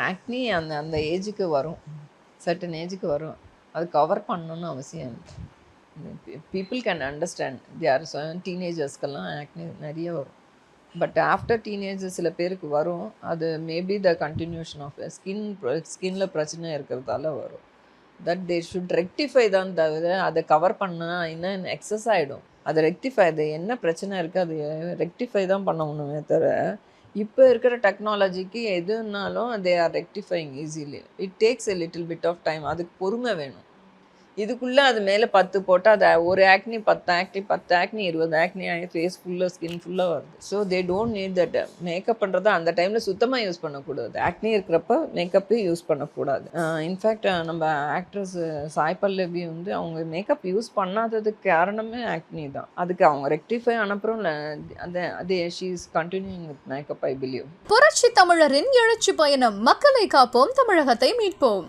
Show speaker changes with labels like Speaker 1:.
Speaker 1: ஆக்னி அந்த அந்த ஏஜுக்கு வரும், சர்டன் ஏஜுக்கு வரும். அது கவர் பண்ணணும்னு அவசியம் இல்லை. People can understand. ஆர் டீனேஜர்ஸ்க்கெல்லாம் ஆக்னி நிறைய வரும். பட் ஆஃப்டர் டீனேஜ் சில பேருக்கு வரும். அது மேபி த கண்டினியூஷன் ஆஃப் ஸ்கின்ல பிரச்சனை இருக்கிறதால வரும். தட் தே ஷுட் ரெக்டிஃபை தான் தவிர அதை கவர் பண்ணால் இன்னும் எக்ஸஸ் ஆகிடும். அதை ரெக்டிஃபை, அது என்ன பிரச்சனை இருக்குது அது ரெக்டிஃபை தான் பண்ணணுமே தவிர, இப்போ இருக்கிற டெக்னாலஜிக்கு எதுனாலும் they are rectifying easily. It takes a little bit of time. அதுக்கு பொறுமை வேணும். இதுக்குள்ளே அது மேலே 10 போட்டால் அது ஒரு ஆக்னி 10 ஆக்னி 10 ஆக்னி 20 ஆக்னி ஆகி ஃபேஸ் ஃபுல்லாக ஸ்கின் ஃபுல்லாக வருது. So they don't need that. Makeup பண்ணுறத அந்த டைமில் சுத்தமாக யூஸ் பண்ணக்கூடாது. ஆக்னி இருக்கிறப்ப மேக்கப்பே யூஸ் பண்ணக்கூடாது. இன்ஃபேக்ட் நம்ம ஆக்ட்ரஸ் சாய் பல்லவி வந்து அவங்க மேக்கப் யூஸ் பண்ணாததுக்கு காரணமே ஆக்னி தான். அதுக்கு அவங்க ரெக்டிஃபை அனுப்புகிறோம். அதே she is continuing with makeup, I believe.
Speaker 2: புரட்சி தமிழரின் எழுச்சி பயணம். மக்களை காப்போம், தமிழகத்தை மீட்போம்.